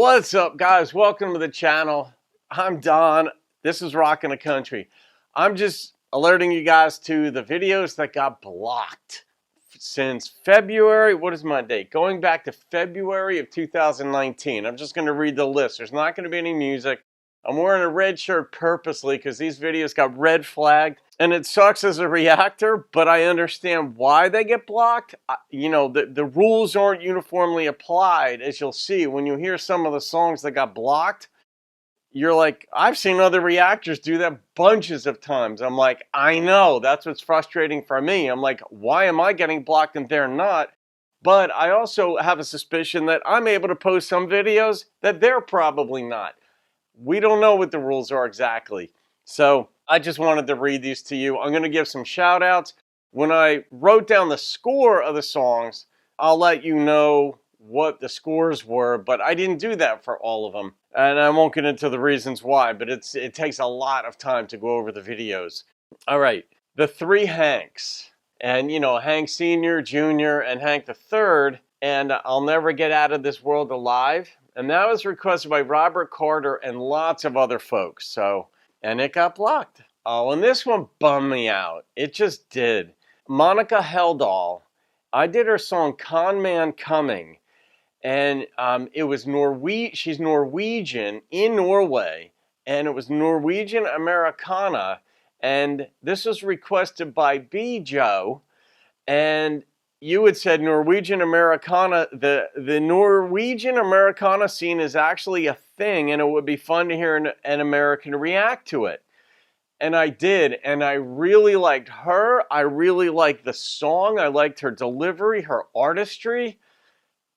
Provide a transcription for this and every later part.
What's up, guys? Welcome to the channel. I'm Don. This is Rockin' the Country. I'm just alerting you guys to the videos that got blocked since February. What is my date? Going back to February of 2019. I'm just going to read the list. There's not going to be any music. I'm wearing a red shirt purposely because these videos got red flagged. And it sucks as a reactor, but I understand why they get blocked. You know, the rules aren't uniformly applied, as you'll see. When you hear some of the songs that got blocked, you're like, I've seen other reactors do that bunches of times. I'm like, I know, that's what's frustrating for me. I'm like, why am I getting blocked and they're not? But I also have a suspicion that I'm able to post some videos that they're probably not. We don't know what the rules are exactly. So I just wanted to read these to you. I'm going to give some shout outs. When I wrote down the score of the songs, I'll let you know what the scores were, but I didn't do that for all of them. And I won't get into the reasons why, but it takes a lot of time to go over the videos. All right, the three Hanks. And, you know, Hank Sr., Jr., and Hank the Third, and I'll Never Get Out of This World Alive. And that was requested by Robert Carter and lots of other folks. So, and it got blocked. Oh, and this one bummed me out. It just did. Monica Heldal, I did her song Con Man Coming. And it was she's Norwegian in Norway. And it was Norwegian Americana. And this was requested by B. Joe. And you had said Norwegian Americana. The Norwegian Americana scene is actually a thing, and it would be fun to hear an American react to it. And I did, and I really liked her. I really liked the song. I liked her delivery, her artistry,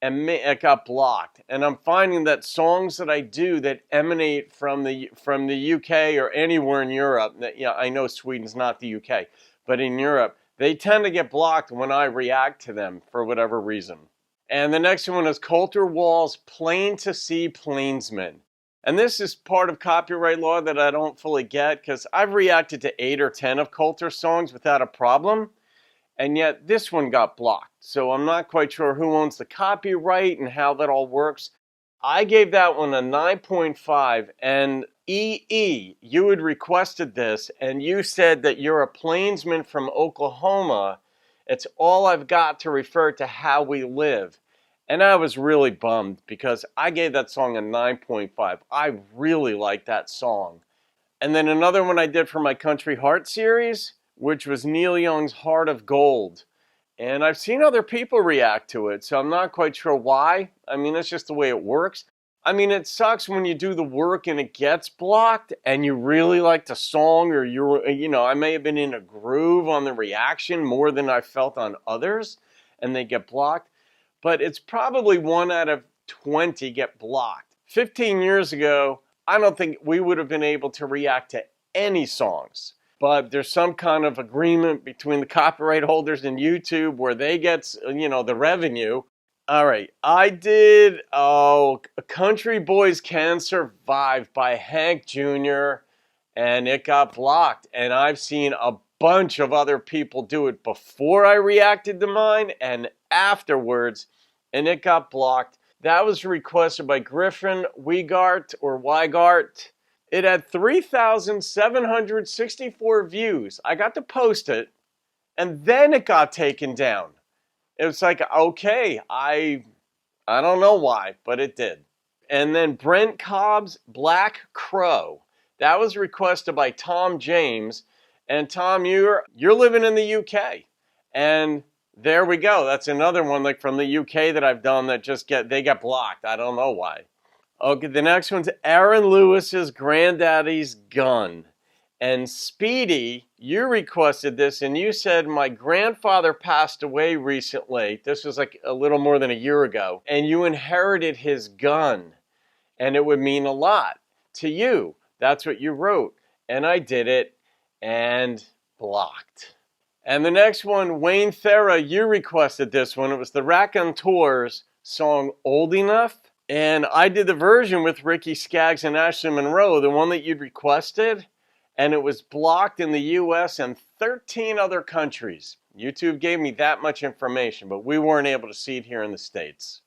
and it got blocked. And I'm finding that songs that I do that emanate from the UK or anywhere in Europe, yeah, I know Sweden's not the UK, but in Europe, they tend to get blocked when I react to them for whatever reason. And the next one is Coulter Wall's Plain to See Plainsman. And this is part of copyright law that I don't fully get because I've reacted to 8 or 10 of Coulter's songs without a problem. And yet this one got blocked. So I'm not quite sure who owns the copyright and how that all works. I gave that one a 9.5, and you had requested this, and you said that you're a plainsman from Oklahoma. It's all I've got to refer to how we live. And I was really bummed because I gave that song a 9.5. I really like that song. And then another one I did for my Country Heart series, which was Neil Young's Heart of Gold. And I've seen other people react to it, so I'm not quite sure why. I mean, that's just the way it works. I mean, it sucks when you do the work and it gets blocked and you really like the song, or I may have been in a groove on the reaction more than I felt on others and they get blocked. But it's probably 1 out of 20 get blocked. 15 years ago, I don't think we would have been able to react to any songs. But there's some kind of agreement between the copyright holders and YouTube where they get, the revenue. All right, I did Country Boys Can Survive by Hank Jr., and it got blocked. And I've seen a bunch of other people do it before I reacted to mine and afterwards, and it got blocked. That was requested by Griffin Weigart. It had 3,764 views. I got to post it, and then it got taken down. It was like, okay, I don't know why, but it did. And then Brent Cobb's Black Crow. That was requested by Tom James. And Tom, you're living in the UK. And there we go. That's another one like from the UK that I've done that they get blocked. I don't know why. Okay, the next one's Aaron Lewis's Granddaddy's Gun. And Speedy, you requested this, and you said, my grandfather passed away recently. This was like a little more than a year ago. And you inherited his gun. And it would mean a lot to you. That's what you wrote. And I did it, and blocked. And the next one, Wayne Thera, you requested this one. It was the Raconteurs song Old Enough. And I did the version with Ricky Skaggs and Ashley Monroe, the one that you'd requested, and it was blocked in the US and 13 other countries. YouTube gave me that much information, but we weren't able to see it here in the States.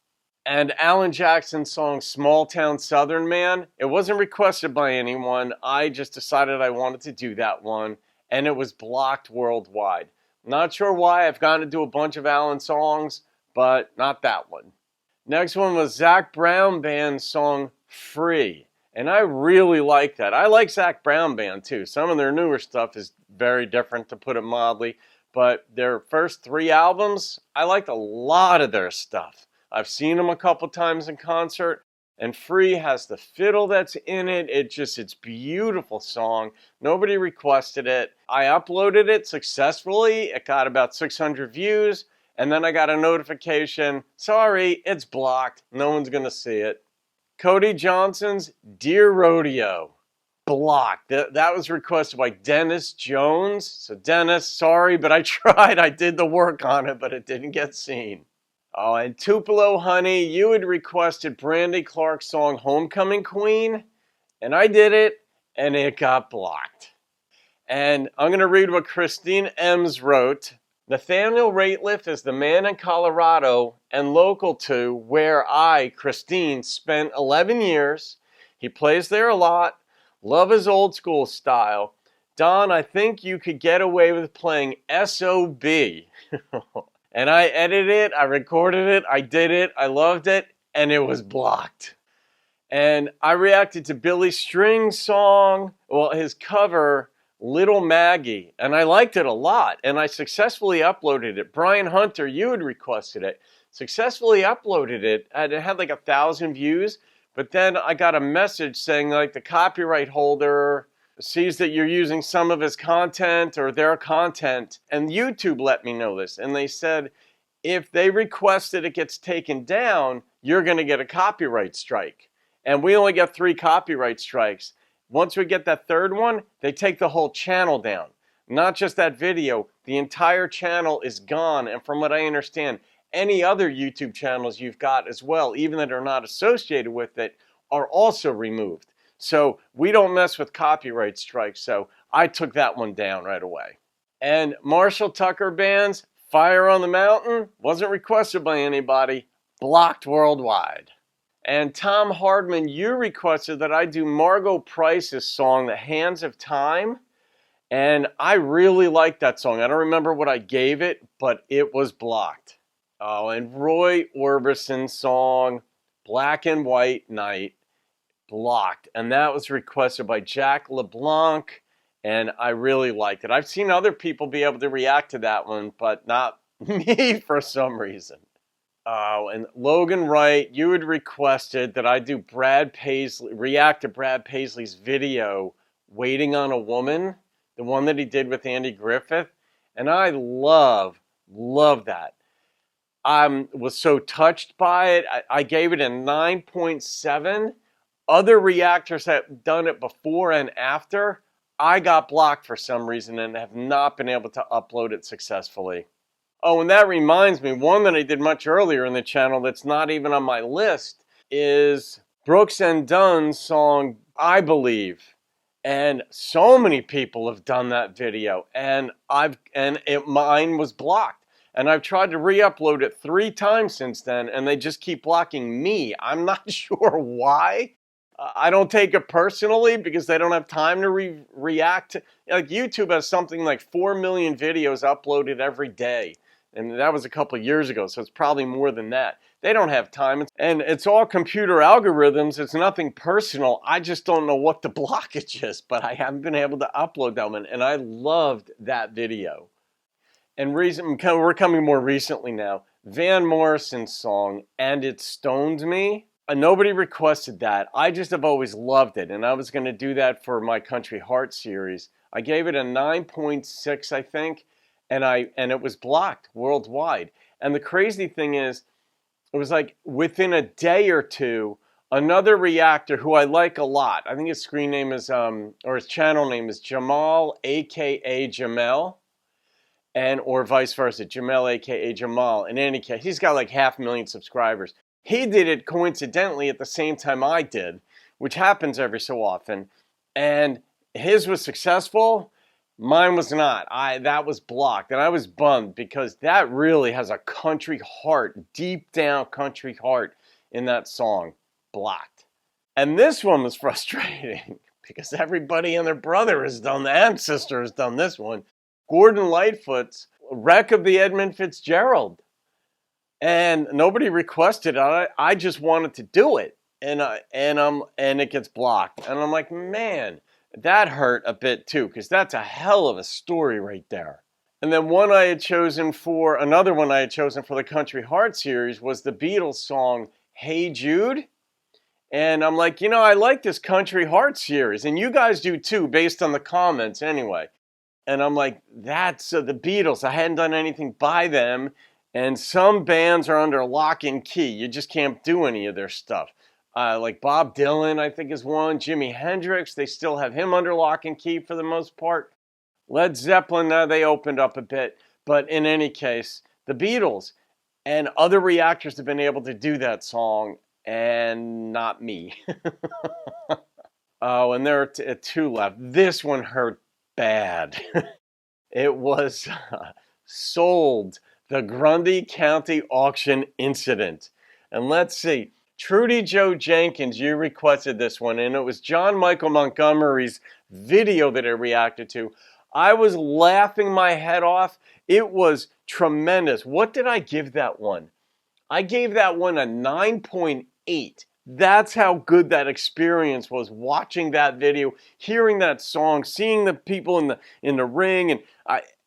And Alan Jackson's song Small Town Southern Man, it wasn't requested by anyone. I just decided I wanted to do that one, and it was blocked worldwide. Not sure why. I've gotten to do a bunch of Alan songs, but not that one. Next one was Zac Brown Band's song Free, and I really like that. I like Zac Brown Band too. Some of their newer stuff is very different, to put it mildly, but their first 3 albums, I liked a lot of their stuff. I've seen them a couple times in concert, and Free has the fiddle that's in it. It's beautiful song. Nobody requested it. I uploaded it successfully. It got about 600 views, and then I got a notification, sorry, it's blocked. No one's gonna see it. Cody Johnson's Deer Rodeo, blocked. That was requested by Dennis Jones. So Dennis, sorry, but I tried. I did the work on it, but it didn't get seen. Oh, and Tupelo Honey, you had requested Brandy Clark's song Homecoming Queen, and I did it, and it got blocked. And I'm going to read what Christine Ems wrote. Nathaniel Rateliff is the man in Colorado and local to where I, Christine, spent 11 years. He plays there a lot. Love his old school style. Don, I think you could get away with playing S.O.B. And I edited it, I recorded it, I did it, I loved it, and it was blocked. And I reacted to Billy String's song, well, his cover, Little Maggie, and I liked it a lot, and I successfully uploaded it. Brian Hunter, you had requested it, successfully uploaded it, and it had like 1,000 views, but then I got a message saying like the copyright holder sees that you're using some of his content or their content, and YouTube let me know this, and they said if they request that it gets taken down, you're going to get a copyright strike. And we only get 3 copyright strikes. Once we get that 3rd one, they take the whole channel down. Not just that video, the entire channel is gone, and from what I understand, any other YouTube channels you've got as well, even that are not associated with it, are also removed. So we don't mess with copyright strikes, so I took that one down right away. And Marshall Tucker Band's Fire on the Mountain wasn't requested by anybody, blocked worldwide. And Tom Hardman, you requested that I do Margot Price's song, The Hands of Time, and I really liked that song. I don't remember what I gave it, but it was blocked. Oh, and Roy Orbison's song, Black and White Night, blocked, and that was requested by Jack LeBlanc, and I really liked it. I've seen other people be able to react to that one, but not me for some reason. Oh, and Logan Wright, you had requested that I do react to Brad Paisley's video, Waiting on a Woman, the one that he did with Andy Griffith, and I love that. I was so touched by it. I gave it a 9.7. Other reactors have done it before and after. I got blocked for some reason and have not been able to upload it successfully. Oh, and that reminds me, one that I did much earlier in the channel that's not even on my list is Brooks and Dunn's song, I Believe. And so many people have done that video, and mine was blocked. And I've tried to re-upload it 3 times since then, and they just keep blocking me. I'm not sure why. I don't take it personally because they don't have time to react. Like YouTube has something like 4 million videos uploaded every day. And that was a couple of years ago, so it's probably more than that. They don't have time. And it's all computer algorithms. It's nothing personal. I just don't know what the blockage is, but I haven't been able to upload that one. And I loved that video. And we're coming more recently now. Van Morrison's song, And It Stoned Me. Nobody requested that. I just have always loved it, and I was going to do that for my Country Heart series. I gave it a 9.6, I think, and it was blocked worldwide. And the crazy thing is, it was like within a day or two, another reactor who I like a lot, I think his screen name is, or his channel name is Jamal, aka Jamel, or vice versa, Jamel, aka Jamal. In any case, he's got like 500,000 subscribers. He did it coincidentally at the same time I did, which happens every so often. And his was successful, mine was not. That was blocked, and I was bummed because that really has a country heart, deep down country heart. in that song, blocked. And this one was frustrating because everybody and their brother has done, the ancestor has done this one. Gordon Lightfoot's Wreck of the Edmund Fitzgerald. And nobody requested it. I just wanted to do it. And it gets blocked. And I'm like, man, that hurt a bit too, because that's a hell of a story right there. And then another one I had chosen for the Country Heart series was the Beatles song, Hey Jude. And I'm like, I like this Country Heart series. And you guys do too, based on the comments anyway. And I'm like, that's the Beatles. I hadn't done anything by them. And some bands are under lock and key. You just can't do any of their stuff. Like Bob Dylan, I think, is one. Jimi Hendrix, they still have him under lock and key for the most part. Led Zeppelin, they opened up a bit. But in any case, the Beatles and other reactors have been able to do that song, and not me. Oh, and there are two left. This one hurt bad. It was Sold, the Grundy County Auction Incident. And let's see. Trudy Joe Jenkins, you requested this one, and it was John Michael Montgomery's video that I reacted to. I was laughing my head off. It was tremendous. What did I give that one? I gave that one a 9.8. That's how good that experience was, watching that video, hearing that song, seeing the people in the ring,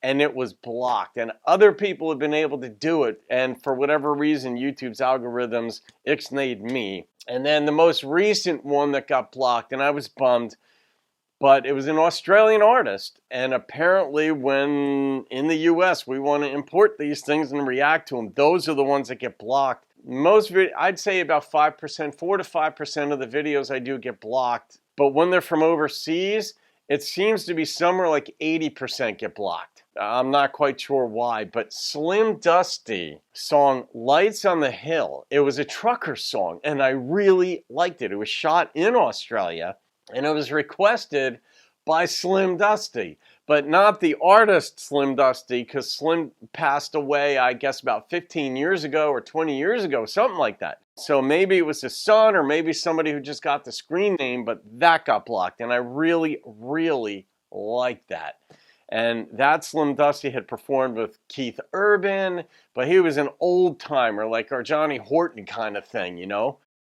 and it was blocked. And other people have been able to do it, and for whatever reason, YouTube's algorithms ixnayed me. And then the most recent one that got blocked, and I was bummed, but it was an Australian artist, and apparently when in the US we want to import these things and react to them, those are the ones that get blocked. I'd say about 5%, 4 to 5% of the videos I do get blocked, but when they're from overseas, it seems to be somewhere like 80% get blocked. I'm not quite sure why, but Slim Dusty song Lights on the Hill, it was a trucker song, and I really liked it. It was shot in Australia, and it was requested by Slim Dusty, but not the artist Slim Dusty, because Slim passed away, I guess, about 15 years ago or 20 years ago, something like that. So maybe it was his son or maybe somebody who just got the screen name, but that got blocked, and I really, really liked that. And that Slim Dusty had performed with Keith Urban, but he was an old timer, like our Johnny Horton kind of thing,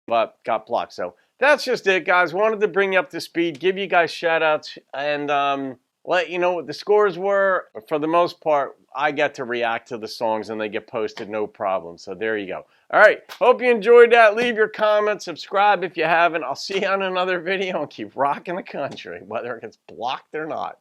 but got blocked. So that's just it, guys. Wanted to bring you up to speed, give you guys shout outs, and let you know what the scores were. But for the most part, I get to react to the songs and they get posted, no problem. So there you go. All right, hope you enjoyed that. Leave your comments, subscribe if you haven't. I'll see you on another video and keep rocking the country, whether it gets blocked or not.